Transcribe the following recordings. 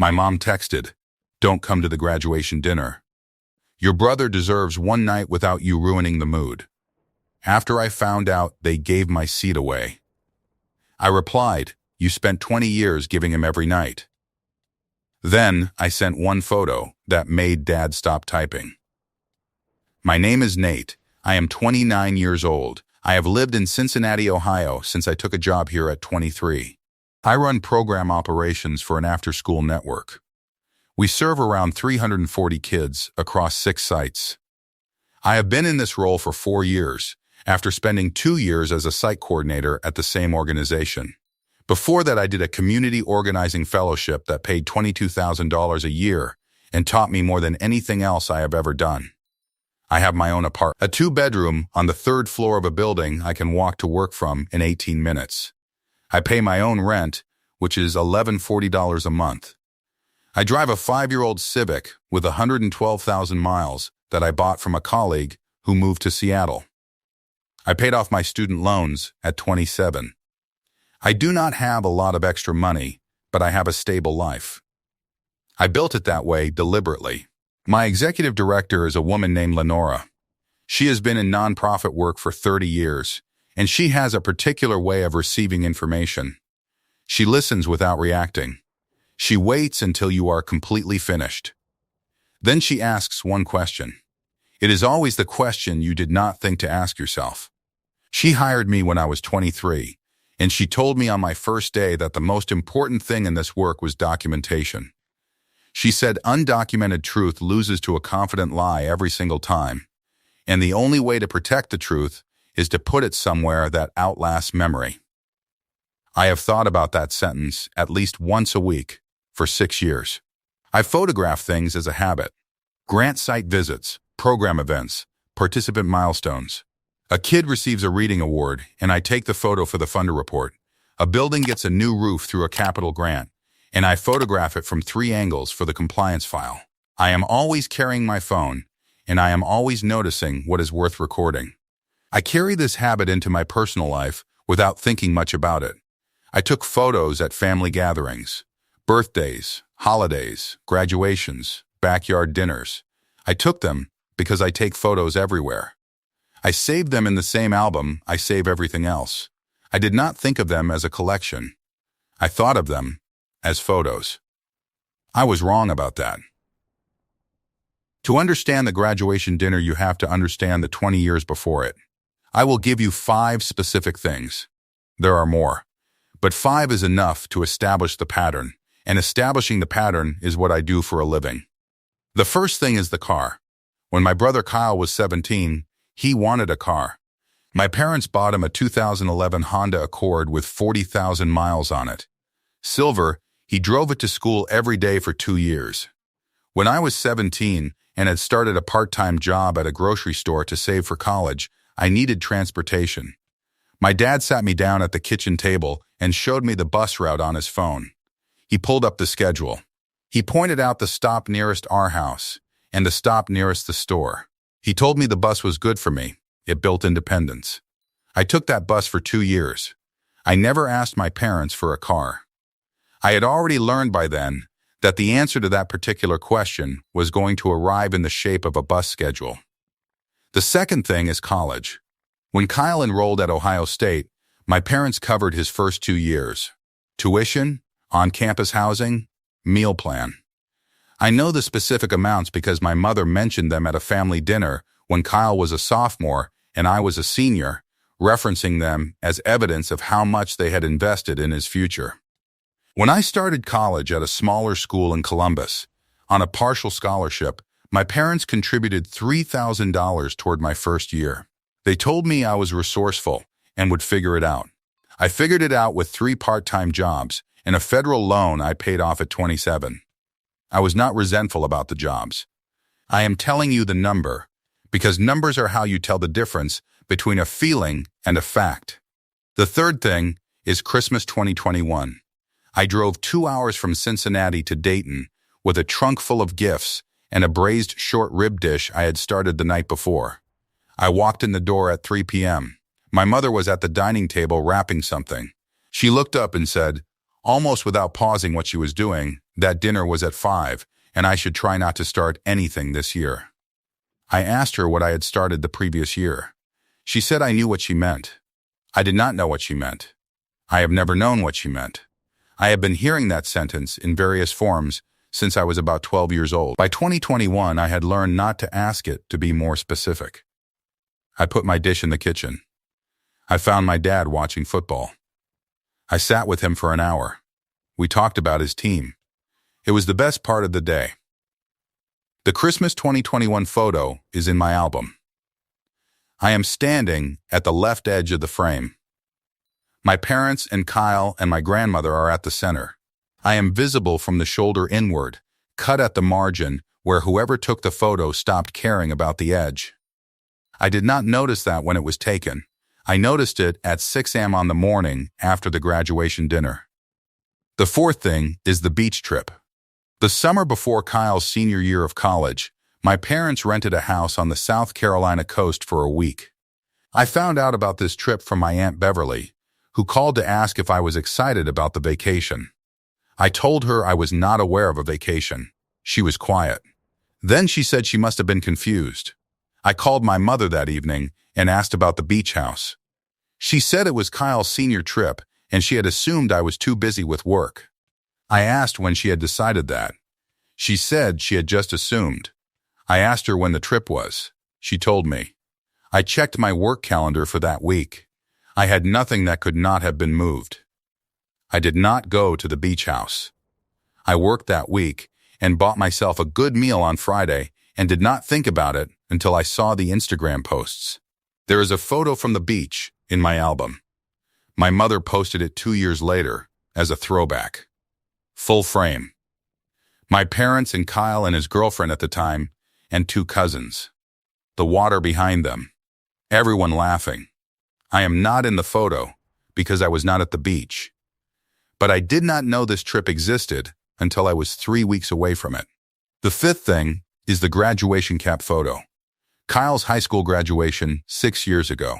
My mom texted, "Don't come to the graduation dinner. Your brother deserves one night without you ruining the mood." After I found out, they gave my seat away. I replied, "You spent 20 years giving him every night." Then I sent one photo that made Dad stop typing. My name is Nate. I am 29 years old. I have lived in Cincinnati, Ohio since I took a job here at 23. I run program operations for an after-school network. We serve around 340 kids across 6 sites. I have been in this role for 4 years, after spending 2 years as a site coordinator at the same organization. Before that, I did a community organizing fellowship that paid $22,000 a year and taught me more than anything else I have ever done. I have my own apartment, a 2-bedroom on the 3rd floor of a building I can walk to work from in 18 minutes. I pay my own rent, which is $1,140 a month. I drive a 5-year-old Civic with 112,000 miles that I bought from a colleague who moved to Seattle. I paid off my student loans at 27. I do not have a lot of extra money, but I have a stable life. I built it that way deliberately. My executive director is a woman named Lenora. She has been in nonprofit work for 30 years, and she has a particular way of receiving information. She listens without reacting. She waits until you are completely finished. Then she asks one question. It is always the question you did not think to ask yourself. She hired me when I was 23, and she told me on my first day that the most important thing in this work was documentation. She said undocumented truth loses to a confident lie every single time, and the only way to protect the truth is to put it somewhere that outlasts memory. I have thought about that sentence at least once a week for 6 years. I photograph things as a habit. Grant site visits, program events, participant milestones. A kid receives a reading award, and I take the photo for the funder report. A building gets a new roof through a capital grant, and I photograph it from 3 angles for the compliance file. I am always carrying my phone, and I am always noticing what is worth recording. I carry this habit into my personal life without thinking much about it. I took photos at family gatherings, birthdays, holidays, graduations, backyard dinners. I took them because I take photos everywhere. I saved them in the same album I save everything else. I did not think of them as a collection. I thought of them as photos. I was wrong about that. To understand the graduation dinner, you have to understand the 20 years before it. I will give you 5 specific things. There are more, but 5 is enough to establish the pattern, and establishing the pattern is what I do for a living. The first thing is the car. When my brother Kyle was 17, he wanted a car. My parents bought him a 2011 Honda Accord with 40,000 miles on it. Silver, he drove it to school every day for 2 years. When I was 17 and had started a part-time job at a grocery store to save for college, I needed transportation. My dad sat me down at the kitchen table and showed me the bus route on his phone. He pulled up the schedule. He pointed out the stop nearest our house and the stop nearest the store. He told me the bus was good for me. It built independence. I took that bus for 2 years. I never asked my parents for a car. I had already learned by then that the answer to that particular question was going to arrive in the shape of a bus schedule. The second thing is college. When Kyle enrolled at Ohio State, my parents covered his first 2 years. Tuition, on-campus housing, meal plan. I know the specific amounts because my mother mentioned them at a family dinner when Kyle was a sophomore and I was a senior, referencing them as evidence of how much they had invested in his future. When I started college at a smaller school in Columbus, on a partial scholarship, my parents contributed $3,000 toward my first year. They told me I was resourceful and would figure it out. I figured it out with 3 part-time jobs and a federal loan I paid off at 27. I was not resentful about the jobs. I am telling you the number because numbers are how you tell the difference between a feeling and a fact. The third thing is Christmas 2021. I drove 2 hours from Cincinnati to Dayton with a trunk full of gifts and a braised short rib dish I had started the night before. I walked in the door at 3 p.m. My mother was at the dining table wrapping something. She looked up and said, Almost without pausing what she was doing, that dinner was at 5, and I should try not to start anything this year. I asked her what I had started the previous year. She said I knew what she meant. I did not know what she meant. I have never known what she meant. I have been hearing that sentence in various forms since I was about 12 years old. By 2021, I had learned not to ask it to be more specific. I put my dish in the kitchen. I found my dad watching football. I sat with him for an hour. We talked about his team. It was the best part of the day. The Christmas 2021 photo is in my album. I am standing at the left edge of the frame. My parents and Kyle and my grandmother are at the center. I am visible from the shoulder inward, cut at the margin where whoever took the photo stopped caring about the edge. I did not notice that when it was taken. I noticed it at 6 a.m. on the morning after the graduation dinner. The fourth thing is the beach trip. The summer before Kyle's senior year of college, my parents rented a house on the South Carolina coast for a week. I found out about this trip from my Aunt Beverly, who called to ask if I was excited about the vacation. I told her I was not aware of a vacation. She was quiet. Then she said she must have been confused. I called my mother that evening and asked about the beach house. She said it was Kyle's senior trip and she had assumed I was too busy with work. I asked when she had decided that. She said she had just assumed. I asked her when the trip was. She told me. I checked my work calendar for that week. I had nothing that could not have been moved. I did not go to the beach house. I worked that week and bought myself a good meal on Friday and did not think about it until I saw the Instagram posts. There is a photo from the beach in my album. My mother posted it 2 years later as a throwback. Full frame. My parents and Kyle and his girlfriend at the time, and 2 cousins. The water behind them. Everyone laughing. I am not in the photo because I was not at the beach. But I did not know this trip existed until I was 3 weeks away from it. The fifth thing is the graduation cap photo. Kyle's high school graduation 6 years ago.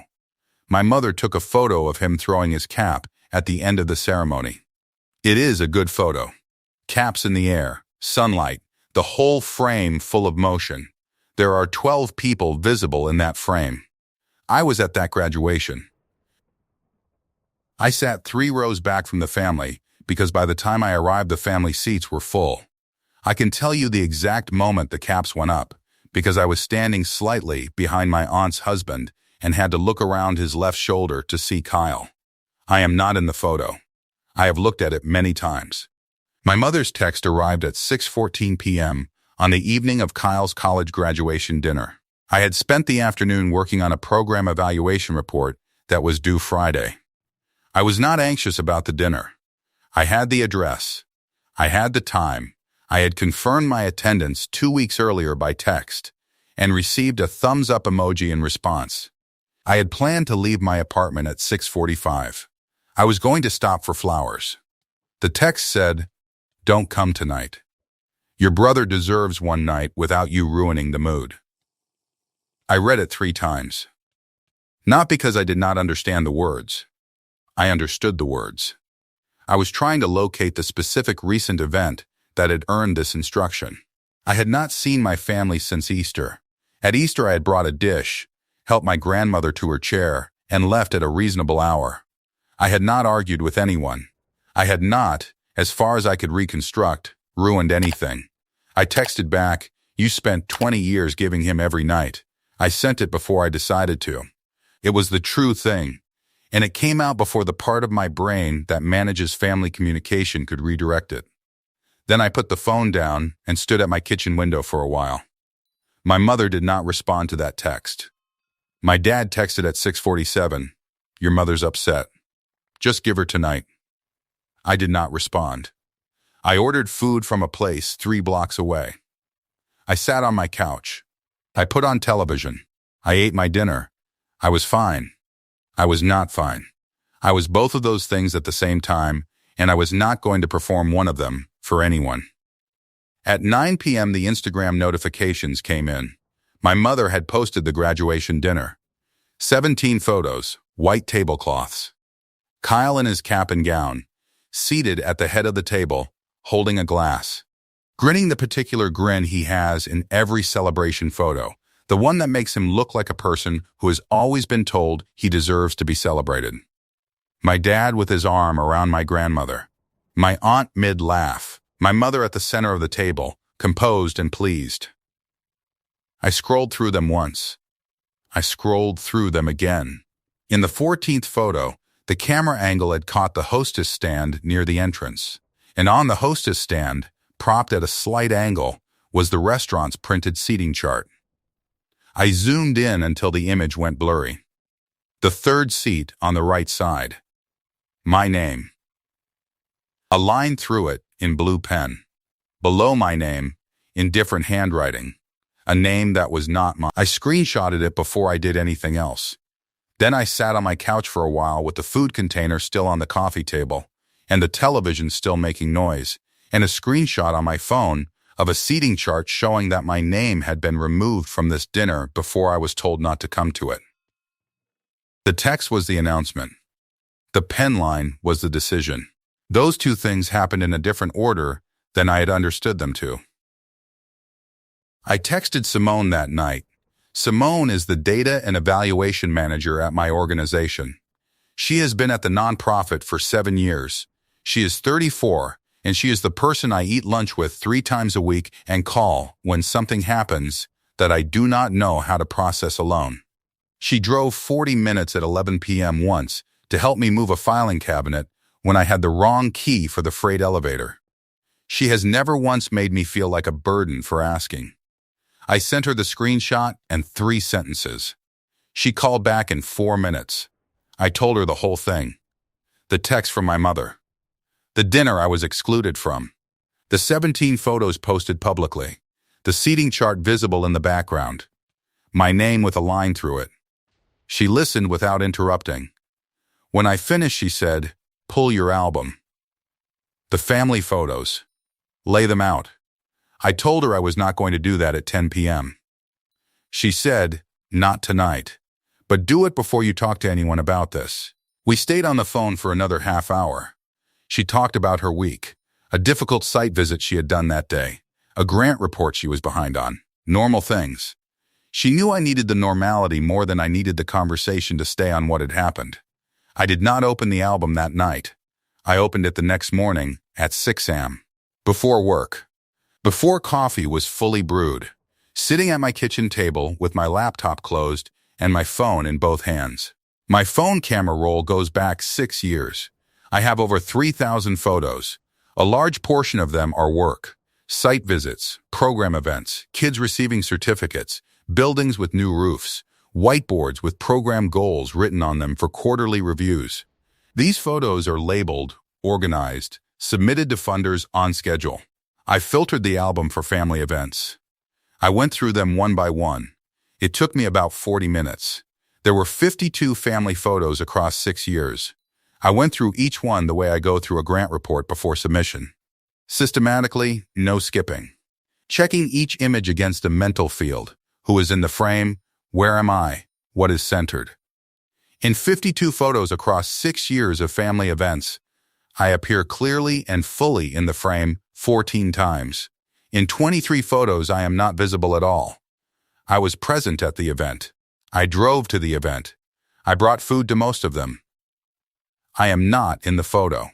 My mother took a photo of him throwing his cap at the end of the ceremony. It is a good photo. Caps in the air, sunlight, the whole frame full of motion. There are 12 people visible in that frame. I was at that graduation. I sat 3 rows back from the family because by the time I arrived the family seats were full. I can tell you the exact moment the caps went up because I was standing slightly behind my aunt's husband and had to look around his left shoulder to see Kyle. I am not in the photo. I have looked at it many times. My mother's text arrived at 6:14 p.m. on the evening of Kyle's college graduation dinner. I had spent the afternoon working on a program evaluation report that was due Friday. I was not anxious about the dinner. I had the address. I had the time. I had confirmed my attendance 2 weeks earlier by text and received a thumbs-up emoji in response. I had planned to leave my apartment at 6:45. I was going to stop for flowers. The text said, "Don't come tonight. Your brother deserves one night without you ruining the mood." I read it 3 times. Not because I did not understand the words. I understood the words. I was trying to locate the specific recent event that had earned this instruction. I had not seen my family since Easter. At Easter I had brought a dish, helped my grandmother to her chair, and left at a reasonable hour. I had not argued with anyone. I had not, as far as I could reconstruct, ruined anything. I texted back, "You spent 20 years giving him every night." I sent it before I decided to. It was the true thing, and it came out before the part of my brain that manages family communication could redirect it. Then I put the phone down and stood at my kitchen window for a while. My mother did not respond to that text. My dad texted at 6:47, "Your mother's upset. Just give her tonight." I did not respond. I ordered food from a place 3 blocks away. I sat on my couch. I put on television. I ate my dinner. I was fine. I was not fine. I was both of those things at the same time, and I was not going to perform one of them for anyone. At 9 p.m. the Instagram notifications came in. My mother had posted the graduation dinner. 17 photos, white tablecloths. Kyle in his cap and gown, seated at the head of the table, holding a glass. Grinning the particular grin he has in every celebration photo, the one that makes him look like a person who has always been told he deserves to be celebrated. My dad with his arm around my grandmother. My aunt mid-laugh. My mother at the center of the table, composed and pleased. I scrolled through them once. I scrolled through them again. In the 14th photo, the camera angle had caught the hostess stand near the entrance, and on the hostess stand, propped at a slight angle, was the restaurant's printed seating chart. I zoomed in until the image went blurry. The third seat on the right side. My name. A line through it in blue pen. Below my name, in different handwriting. A name that was not mine. I screenshotted it before I did anything else. Then I sat on my couch for a while with the food container still on the coffee table, and the television still making noise, and a screenshot on my phone of a seating chart showing that my name had been removed from this dinner before I was told not to come to it. The text was the announcement. The pen line was the decision. Those two things happened in a different order than I had understood them to. I texted Simone that night. Simone is the data and evaluation manager at my organization. She has been at the nonprofit for 7 years. She is 34, and she is the person I eat lunch with 3 times a week and call when something happens that I do not know how to process alone. She drove 40 minutes at 11 p.m. once to help me move a filing cabinet when I had the wrong key for the freight elevator. She has never once made me feel like a burden for asking. I sent her the screenshot and 3 sentences. She called back in 4 minutes. I told her the whole thing. The text from my mother. The dinner I was excluded from. The 17 photos posted publicly. The seating chart visible in the background. My name with a line through it. She listened without interrupting. When I finished, she said, "Pull your album. The family photos. Lay them out." I told her I was not going to do that at 10 p.m. She said, "Not tonight, but do it before you talk to anyone about this." We stayed on the phone for another half hour. She talked about her week, a difficult site visit she had done that day, a grant report she was behind on, normal things. She knew I needed the normality more than I needed the conversation to stay on what had happened. I did not open the album that night. I opened it the next morning at 6 a.m. Before work. Before coffee was fully brewed, sitting at my kitchen table with my laptop closed and my phone in both hands. My phone camera roll goes back 6 years. I have over 3,000 photos. A large portion of them are work, site visits, program events, kids receiving certificates, buildings with new roofs, whiteboards with program goals written on them for quarterly reviews. These photos are labeled, organized, submitted to funders on schedule. I filtered the album for family events. I went through them one by one. It took me about 40 minutes. There were 52 family photos across 6 years. I went through each one the way I go through a grant report before submission. Systematically, no skipping. Checking each image against a mental field. Who is in the frame? Where am I? What is centered? In 52 photos across 6 years of family events, I appear clearly and fully in the frame 14 times. In 23 photos, I am not visible at all. I was present at the event. I drove to the event. I brought food to most of them. I am not in the photo.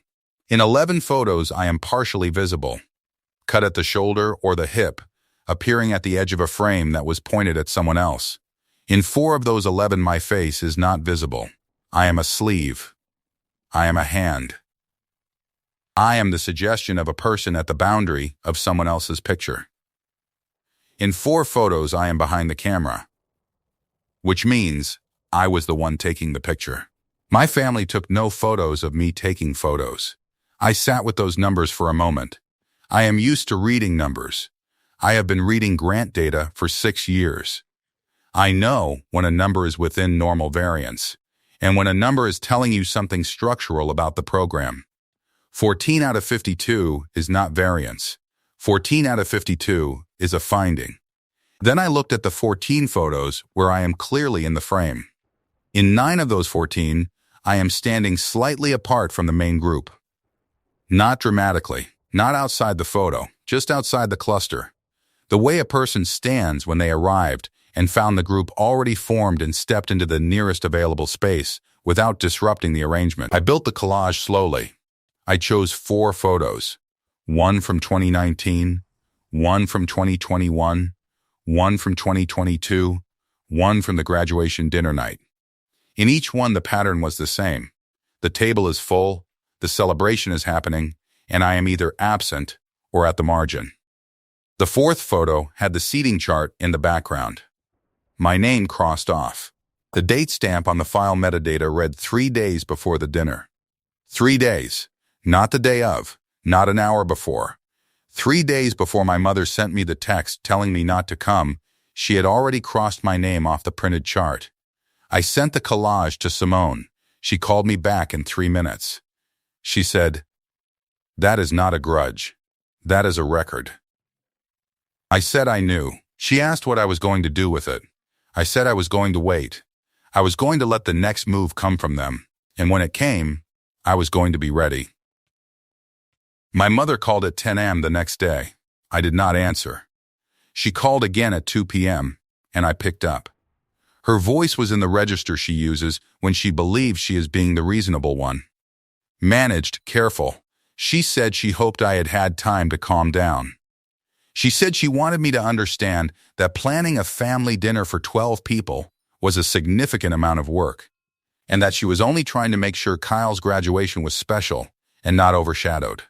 In 11 photos, I am partially visible, cut at the shoulder or the hip, appearing at the edge of a frame that was pointed at someone else. In 4 of those 11, my face is not visible. I am a sleeve. I am a hand. I am the suggestion of a person at the boundary of someone else's picture. In 4 photos, I am behind the camera, which means I was the one taking the picture. My family took no photos of me taking photos. I sat with those numbers for a moment. I am used to reading numbers. I have been reading grant data for 6 years. I know when a number is within normal variance, and when a number is telling you something structural about the program. 14 out of 52 is not variance. 14 out of 52 is a finding. Then I looked at the 14 photos where I am clearly in the frame. In 9 of those 14, I am standing slightly apart from the main group. Not dramatically, not outside the photo, just outside the cluster. The way a person stands when they arrived and found the group already formed and stepped into the nearest available space without disrupting the arrangement. I built the collage slowly. I chose 4 photos, one from 2019, one from 2021, one from 2022, one from the graduation dinner night. In each one, the pattern was the same. The table is full, the celebration is happening, and I am either absent or at the margin. The 4th photo had the seating chart in the background. My name crossed off. The date stamp on the file metadata read 3 days before the dinner. 3 days, not the day of, not an hour before. 3 days before my mother sent me the text telling me not to come, she had already crossed my name off the printed chart. I sent the collage to Simone. She called me back in 3 minutes. She said, "That is not a grudge. That is a record." I said I knew. She asked what I was going to do with it. I said I was going to wait. I was going to let the next move come from them, and when it came, I was going to be ready. My mother called at 10 a.m. the next day. I did not answer. She called again at 2 p.m., and I picked up. Her voice was in the register she uses when she believes she is being the reasonable one. Managed, careful. She said she hoped I had had time to calm down. She said she wanted me to understand that planning a family dinner for 12 people was a significant amount of work, and that she was only trying to make sure Kyle's graduation was special and not overshadowed.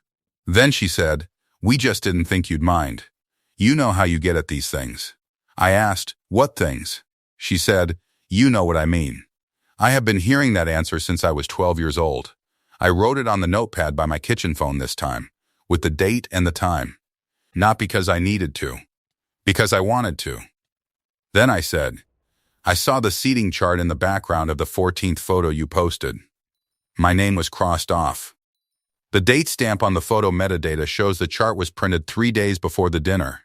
Then she said, "We just didn't think you'd mind. You know how you get at these things." I asked, "What things?" She said, "You know what I mean." I have been hearing that answer since I was 12 years old. I wrote it on the notepad by my kitchen phone this time, with the date and the time. Not because I needed to, because I wanted to. Then I said, "I saw the seating chart in the background of the 14th photo you posted. My name was crossed off. The date stamp on the photo metadata shows the chart was printed 3 days before the dinner.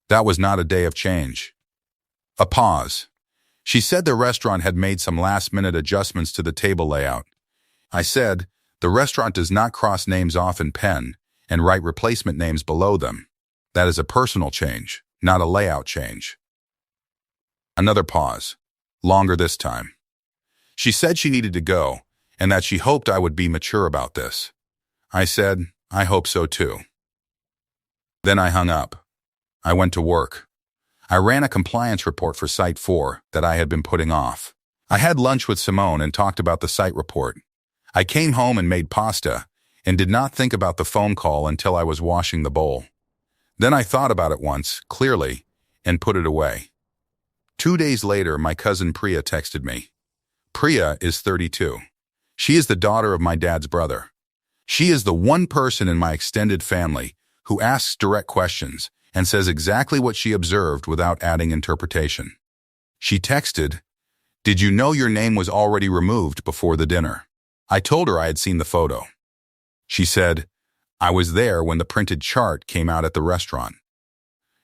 That was not a day of change." A pause. She said the restaurant had made some last-minute adjustments to the table layout. I said, "The restaurant does not cross names off in pen and write replacement names below them. That is a personal change, not a layout change." Another pause, longer this time. She said she needed to go and that she hoped I would be mature about this. I said, "I hope so too." Then I hung up. I went to work. I ran a compliance report for Site 4 that I had been putting off. I had lunch with Simone and talked about the site report. I came home and made pasta and did not think about the phone call until I was washing the bowl. Then I thought about it once, clearly, and put it away. 2 days later, my cousin Priya texted me. Priya is 32. She is the daughter of my dad's brother. She is the one person in my extended family who asks direct questions and says exactly what she observed without adding interpretation. She texted, "Did you know your name was already removed before the dinner?" I told her I had seen the photo. She said, "I was there when the printed chart came out at the restaurant.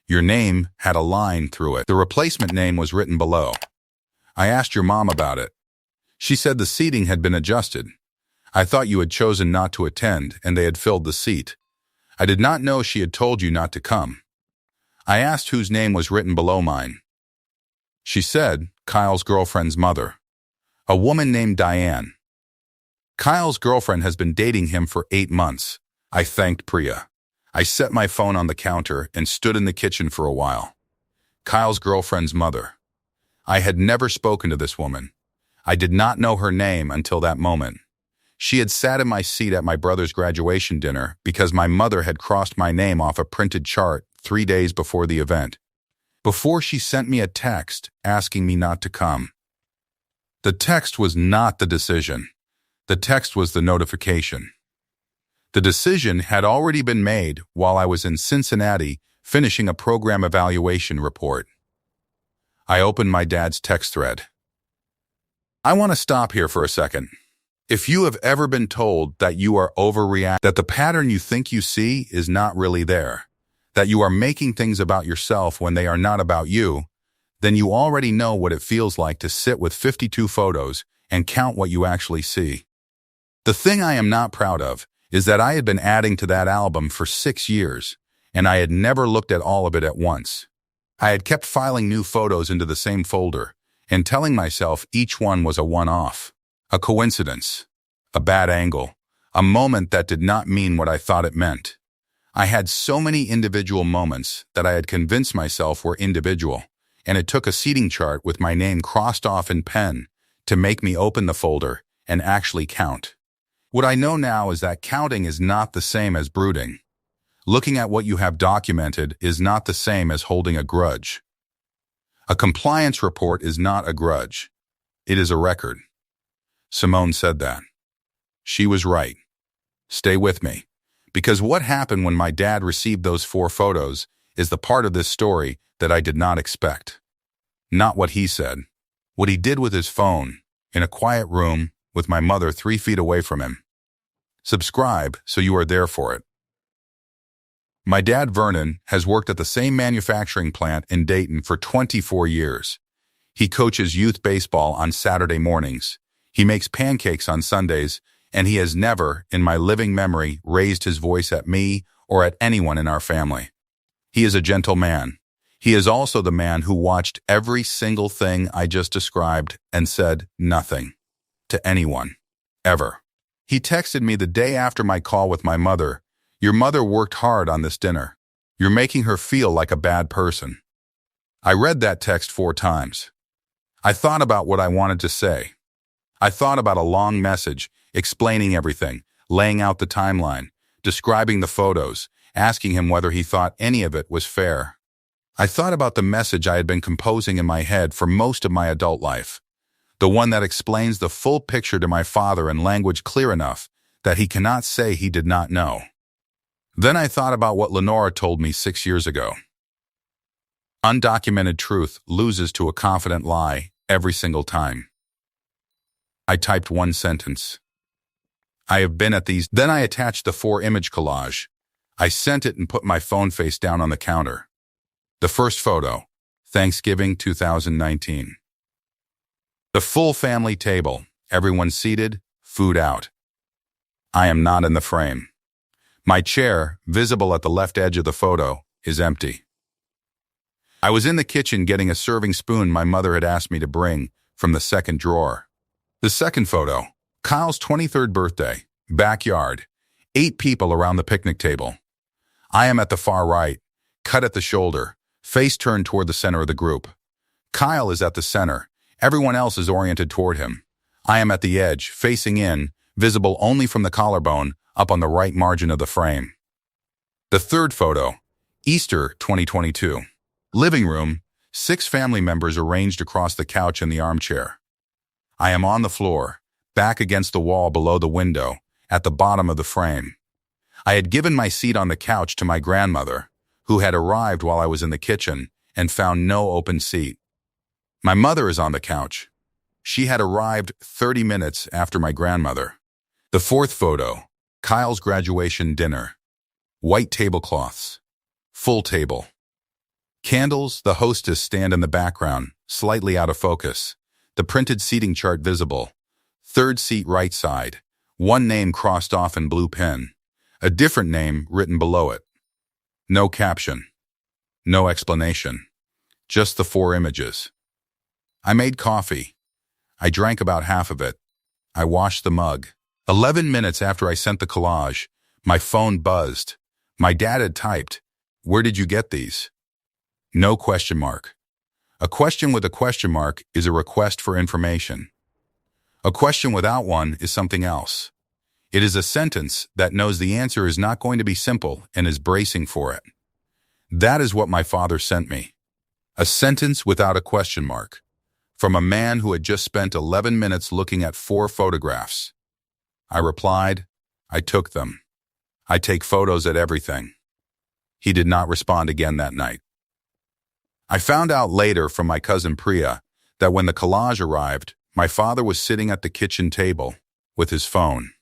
Your name had a line through it. The replacement name was written below. I asked your mom about it. She said the seating had been adjusted. I thought you had chosen not to attend and they had filled the seat. I did not know she had told you not to come. I asked whose name was written below mine. She said, Kyle's girlfriend's mother, a woman named Diane. Kyle's girlfriend has been dating him for 8 months. I thanked Priya. I set my phone on the counter and stood in the kitchen for a while. Kyle's girlfriend's mother. I had never spoken to this woman. I did not know her name until that moment. She had sat in my seat at my brother's graduation dinner because my mother had crossed my name off a printed chart 3 days before the event, before she sent me a text asking me not to come. The text was not the decision. The text was the notification. The decision had already been made while I was in Cincinnati finishing a program evaluation report. I opened my dad's text thread. I want to stop here for a second. If you have ever been told that you are overreacting, that the pattern you think you see is not really there, that you are making things about yourself when they are not about you, then you already know what it feels like to sit with 52 photos and count what you actually see. The thing I am not proud of is that I had been adding to that album for 6 years, and I had never looked at all of it at once. I had kept filing new photos into the same folder and telling myself each one was a one-off, a coincidence, a bad angle, a moment that did not mean what I thought it meant. I had so many individual moments that I had convinced myself were individual, and it took a seating chart with my name crossed off in pen to make me open the folder and actually count. What I know now is that counting is not the same as brooding. Looking at what you have documented is not the same as holding a grudge. A compliance report is not a grudge. It is a record. Simone said that. She was right. Stay with me, because what happened when my dad received those 4 photos is the part of this story that I did not expect. Not what he said. What he did with his phone, in a quiet room, with my mother 3 feet away from him. Subscribe so you are there for it. My dad, Vernon, has worked at the same manufacturing plant in Dayton for 24 years. He coaches youth baseball on Saturday mornings. He makes pancakes on Sundays, and he has never, in my living memory, raised his voice at me or at anyone in our family. He is a gentle man. He is also the man who watched every single thing I just described and said nothing to anyone, ever. He texted me the day after my call with my mother, "Your mother worked hard on this dinner. You're making her feel like a bad person." I read that text 4 times. I thought about what I wanted to say. I thought about a long message, explaining everything, laying out the timeline, describing the photos, asking him whether he thought any of it was fair. I thought about the message I had been composing in my head for most of my adult life. The one that explains the full picture to my father in language clear enough that he cannot say he did not know. Then I thought about what Lenora told me 6 years ago. Undocumented truth loses to a confident lie every single time. I typed 1 sentence. I have been at these. Then I attached the 4-image collage. I sent it and put my phone face down on the counter. The first photo, Thanksgiving 2019. The full family table, everyone seated, food out. I am not in the frame. My chair, visible at the left edge of the photo, is empty. I was in the kitchen getting a serving spoon my mother had asked me to bring from the second drawer. The second photo, Kyle's 23rd birthday, backyard, 8 people around the picnic table. I am at the far right, cut at the shoulder, face turned toward the center of the group. Kyle is at the center. Everyone else is oriented toward him. I am at the edge, facing in, visible only from the collarbone, up on the right margin of the frame. The third photo, Easter 2022. Living room, 6 family members arranged across the couch and the armchair. I am on the floor, back against the wall below the window, at the bottom of the frame. I had given my seat on the couch to my grandmother, who had arrived while I was in the kitchen and found no open seat. My mother is on the couch. She had arrived 30 minutes after my grandmother. The fourth photo, Kyle's graduation dinner. White tablecloths. Full table. Candles, the hostess stand in the background, slightly out of focus. The printed seating chart visible. Third seat right side. 1 name crossed off in blue pen. A different name written below it. No caption. No explanation. Just the 4 images. I made coffee. I drank about half of it. I washed the mug. 11 minutes after I sent the collage, my phone buzzed. My dad had typed, "Where did you get these?" No question mark. A question with a question mark is a request for information. A question without one is something else. It is a sentence that knows the answer is not going to be simple and is bracing for it. That is what my father sent me. A sentence without a question mark. From a man who had just spent 11 minutes looking at 4 photographs. I replied, "I took them. I take photos at everything." He did not respond again that night. I found out later from my cousin Priya that when the collage arrived, my father was sitting at the kitchen table with his phone.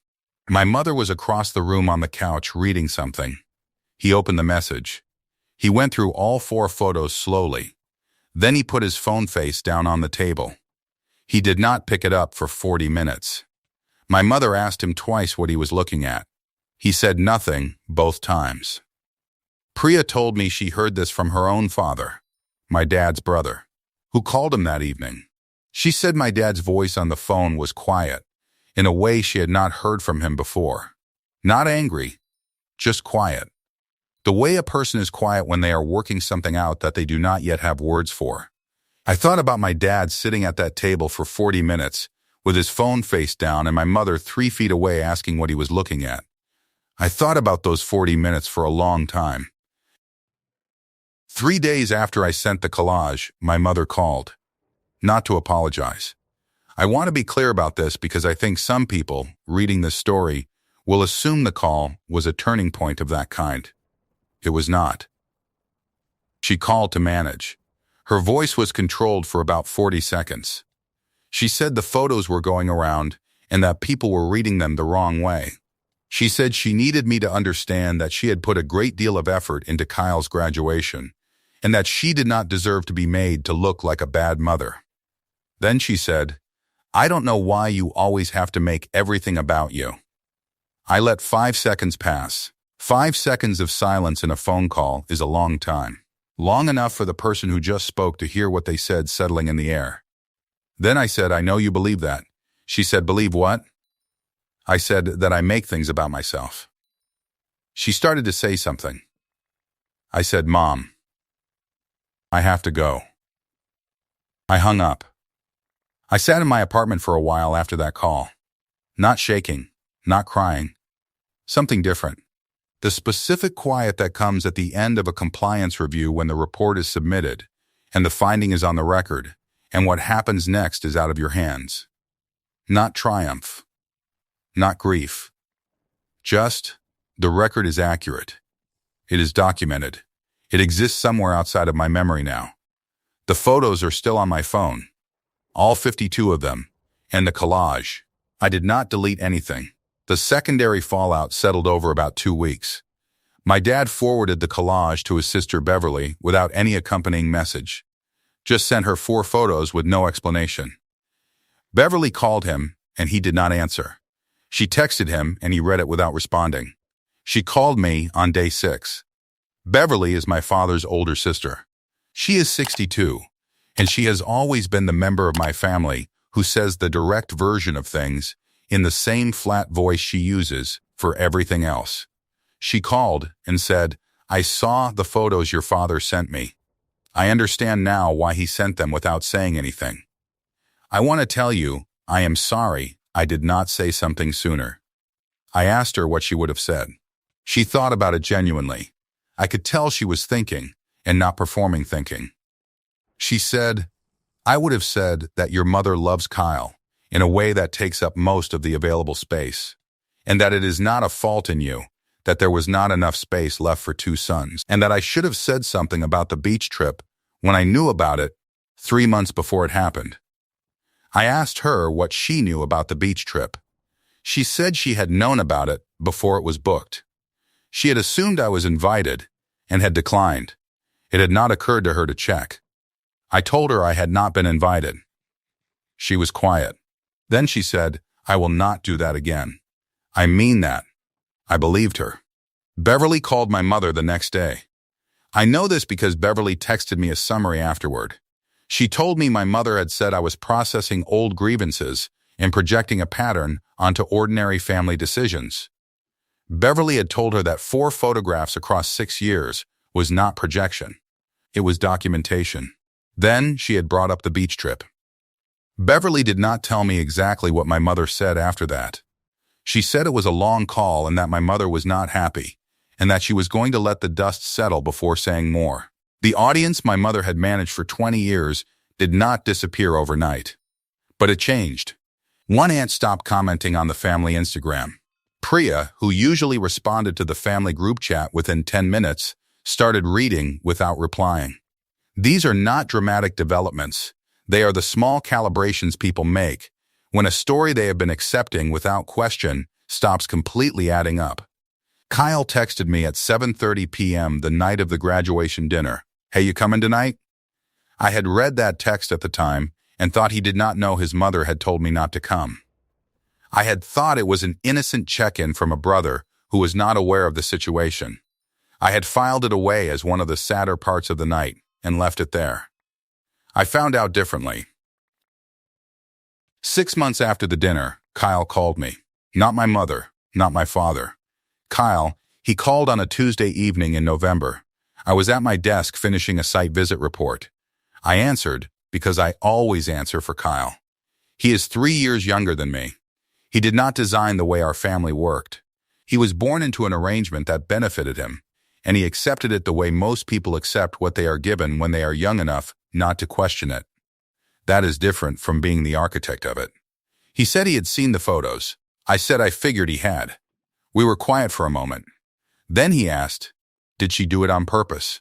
My mother was across the room on the couch reading something. He opened the message. He went through all 4 photos slowly. Then he put his phone face down on the table. He did not pick it up for 40 minutes. My mother asked him twice what he was looking at. He said nothing both times. Priya told me she heard this from her own father, my dad's brother, who called him that evening. She said my dad's voice on the phone was quiet, in a way she had not heard from him before. Not angry, just quiet. The way a person is quiet when they are working something out that they do not yet have words for. I thought about my dad sitting at that table for 40 minutes, with his phone face down and my mother 3 feet away asking what he was looking at. I thought about those 40 minutes for a long time. 3 days after I sent the collage, my mother called. Not to apologize. I want to be clear about this because I think some people, reading this story, will assume the call was a turning point of that kind. It was not. She called to manage. Her voice was controlled for about 40 seconds. She said the photos were going around and that people were reading them the wrong way. She said she needed me to understand that she had put a great deal of effort into Kyle's graduation and that she did not deserve to be made to look like a bad mother. Then she said, "I don't know why you always have to make everything about you." I let 5 seconds pass. 5 seconds of silence in a phone call is a long time. Long enough for the person who just spoke to hear what they said settling in the air. Then I said, "I know you believe that." She said, "Believe what?" I said that I make things about myself. She started to say something. I said, "Mom, I have to go." I hung up. I sat in my apartment for a while after that call. Not shaking, not crying. Something different. The specific quiet that comes at the end of a compliance review when the report is submitted, and the finding is on the record, and what happens next is out of your hands. Not triumph. Not grief. Just, the record is accurate. It is documented. It exists somewhere outside of my memory now. The photos are still on my phone. All 52 of them. And the collage. I did not delete anything. The secondary fallout settled over about 2 weeks. My dad forwarded the collage to his sister Beverly without any accompanying message. Just sent her 4 photos with no explanation. Beverly called him, and he did not answer. She texted him, and he read it without responding. She called me on day 6. Beverly is my father's older sister. She is 62, and she has always been the member of my family who says the direct version of things in the same flat voice she uses for everything else. She called and said, "I saw the photos your father sent me. I understand now why he sent them without saying anything. I want to tell you, I am sorry I did not say something sooner." I asked her what she would have said. She thought about it genuinely. I could tell she was thinking and not performing thinking. She said, "I would have said that your mother loves Kyle in a way that takes up most of the available space, and that it is not a fault in you, that there was not enough space left for 2 sons, and that I should have said something about the beach trip when I knew about it 3 months before it happened." I asked her what she knew about the beach trip. She said she had known about it before it was booked. She had assumed I was invited and had declined. It had not occurred to her to check. I told her I had not been invited. She was quiet. Then she said, "I will not do that again. I mean that." I believed her. Beverly called my mother the next day. I know this because Beverly texted me a summary afterward. She told me my mother had said I was processing old grievances and projecting a pattern onto ordinary family decisions. Beverly had told her that 4 photographs across 6 years was not projection. It was documentation. Then she had brought up the beach trip. Beverly did not tell me exactly what my mother said after that. She said it was a long call and that my mother was not happy, and that she was going to let the dust settle before saying more. The audience my mother had managed for 20 years did not disappear overnight. But it changed. One aunt stopped commenting on the family Instagram. Priya, who usually responded to the family group chat within 10 minutes, started reading without replying. These are not dramatic developments. They are the small calibrations people make when a story they have been accepting without question stops completely adding up. Kyle texted me at 7:30 p.m. the night of the graduation dinner. "Hey, you coming tonight?" I had read that text at the time and thought he did not know his mother had told me not to come. I had thought it was an innocent check-in from a brother who who was not aware of the situation. I had filed it away as one of the sadder parts of the night and left it there. I found out differently. 6 months after the dinner, Kyle called me. Not my mother, not my father. Kyle, he called on a Tuesday evening in November. I was at my desk finishing a site visit report. I answered because I always answer for Kyle. He is 3 years younger than me. He did not design the way our family worked. He was born into an arrangement that benefited him, and he accepted it the way most people accept what they are given when they are young enough not to question it. That is different from being the architect of it. He said he had seen the photos. I said I figured he had. We were quiet for a moment. Then he asked, "Did she do it on purpose?"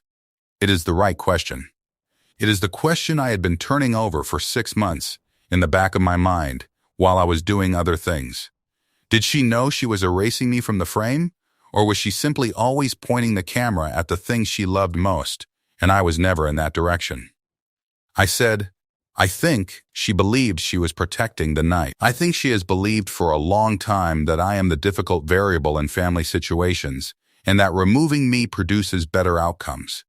It is the right question. It is the question I had been turning over for 6 months in the back of my mind while I was doing other things. Did she know she was erasing me from the frame? Or was she simply always pointing the camera at the things she loved most, and I was never in that direction? I said, I think she believed she was protecting the night. I think she has believed for a long time that I am the difficult variable in family situations, and that removing me produces better outcomes.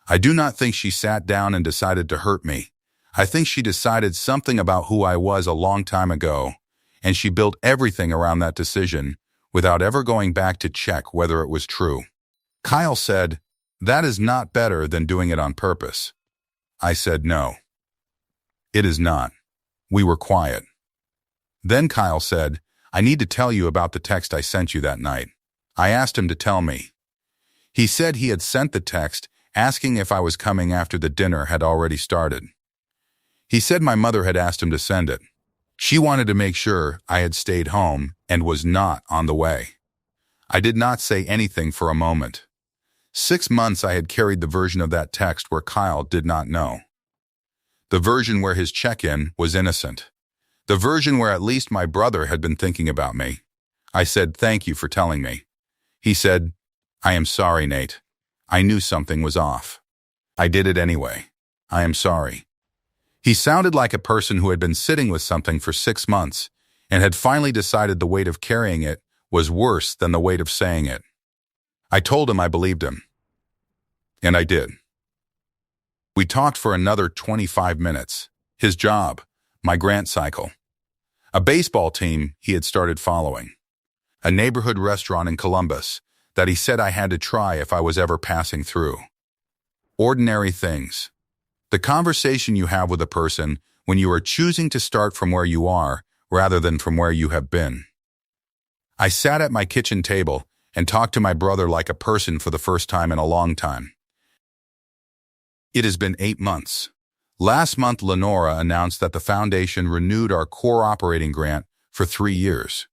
I do not think she sat down and decided to hurt me. I think she decided something about who I was a long time ago, and she built everything around that decision without ever going back to check whether it was true. Kyle said, "That is not better than doing it on purpose." I said, "No, it is not." We were quiet. Then Kyle said, "I need to tell you about the text I sent you that night." I asked him to tell me. He said he had sent the text asking if I was coming after the dinner had already started. He said my mother had asked him to send it. She wanted to make sure I had stayed home and was not on the way. I did not say anything for a moment. 6 months I had carried the version of that text where Kyle did not know. The version where his check-in was innocent. The version where at least my brother had been thinking about me. I said, "Thank you for telling me." He said, "I am sorry, Nate. I knew something was off. I did it anyway. I am sorry." He sounded like a person who had been sitting with something for 6 months and had finally decided the weight of carrying it was worse than the weight of saying it. I told him I believed him. And I did. We talked for another 25 minutes. His job, my grant cycle, a baseball team he had started following, a neighborhood restaurant in Columbus that he said I had to try if I was ever passing through. Ordinary things. The conversation you have with a person when you are choosing to start from where you are rather than from where you have been. I sat at my kitchen table and talked to my brother like a person for the first time in a long time. It has been 8 months. Last month, Lenora announced that the foundation renewed our core operating grant for 3 years,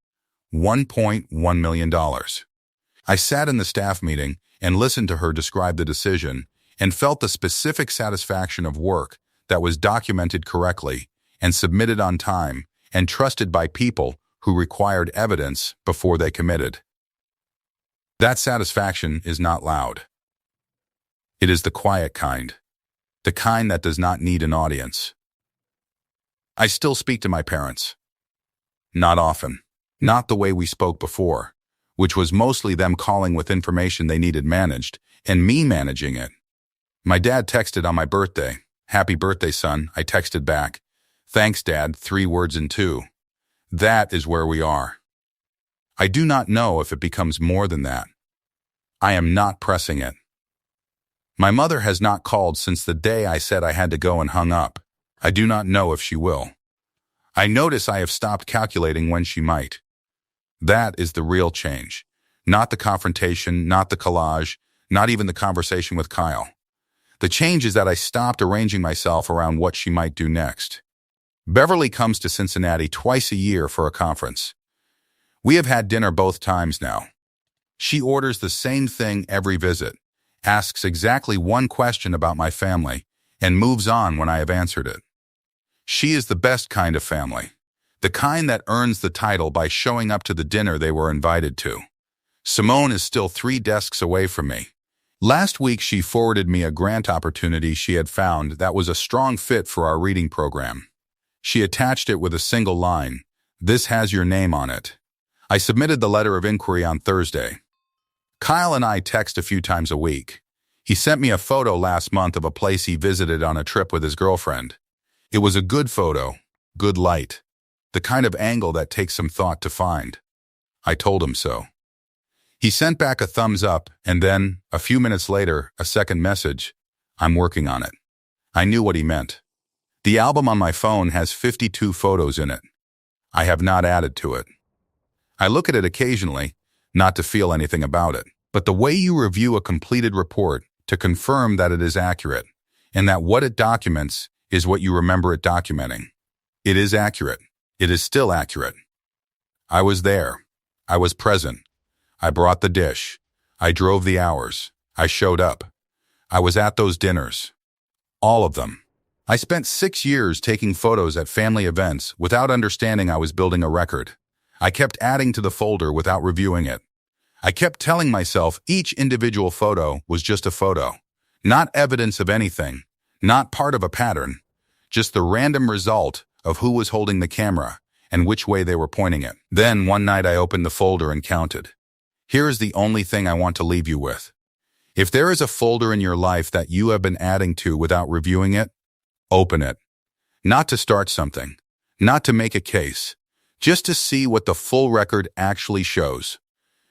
$1.1 million. I sat in the staff meeting and listened to her describe the decision and felt the specific satisfaction of work that was documented correctly and submitted on time and trusted by people who required evidence before they committed. That satisfaction is not loud. It is the quiet kind, the kind that does not need an audience. I still speak to my parents. Not often. Not the way we spoke before, which was mostly them calling with information they needed managed and me managing it. My dad texted on my birthday. "Happy birthday, son," I texted back. "Thanks, Dad," 3 words in 2. That is where we are. I do not know if it becomes more than that. I am not pressing it. My mother has not called since the day I said I had to go and hung up. I do not know if she will. I notice I have stopped calculating when she might. That is the real change. Not the confrontation, not the collage, not even the conversation with Kyle. The change is that I stopped arranging myself around what she might do next. Beverly comes to Cincinnati twice a year for a conference. We have had dinner both times now. She orders the same thing every visit, asks exactly one question about my family, and moves on when I have answered it. She is the best kind of family, the kind that earns the title by showing up to the dinner they were invited to. Simone is still 3 desks away from me. Last week, she forwarded me a grant opportunity she had found that was a strong fit for our reading program. She attached it with a single line, "This has your name on it." I submitted the letter of inquiry on Thursday. Kyle and I text a few times a week. He sent me a photo last month of a place he visited on a trip with his girlfriend. It was a good photo, good light, the kind of angle that takes some thought to find. I told him so. He sent back a thumbs up and then, a few minutes later, a second message. I'm working on it. I knew what he meant. The album on my phone has 52 photos in it. I have not added to it. I look at it occasionally, not to feel anything about it, but the way you review a completed report to confirm that it is accurate and that what it documents is what you remember it documenting. It is accurate. It is still accurate. I was there. I was present. I brought the dish. I drove the hours. I showed up. I was at those dinners. All of them. I spent 6 years taking photos at family events without understanding I was building a record. I kept adding to the folder without reviewing it. I kept telling myself each individual photo was just a photo, not evidence of anything, not part of a pattern, just the random result of who was holding the camera and which way they were pointing it. Then one night I opened the folder and counted. Here is the only thing I want to leave you with. If there is a folder in your life that you have been adding to without reviewing it, open it. Not to start something, not to make a case, just to see what the full record actually shows.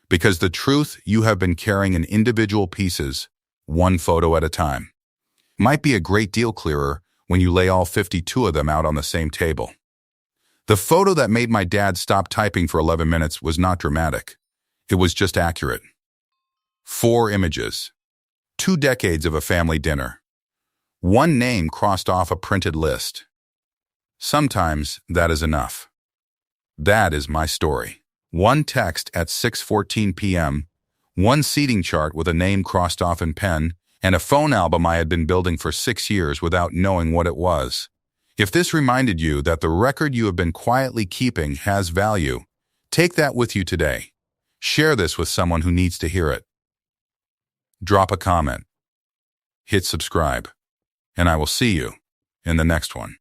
Because the truth you have been carrying in individual pieces, one photo at a time, might be a great deal clearer when you lay all 52 of them out on the same table. The photo that made my dad stop typing for 11 minutes was not dramatic. It was just accurate. 4 images. 2 decades of a family dinner. 1 name crossed off a printed list. Sometimes that is enough. That is my story. 1 text at 6:14 p.m., 1 seating chart with a name crossed off in pen, and a phone album I had been building for 6 years without knowing what it was. If this reminded you that the record you have been quietly keeping has value, take that with you today. Share this with someone who needs to hear it. Drop a comment. Hit subscribe. And I will see you in the next one.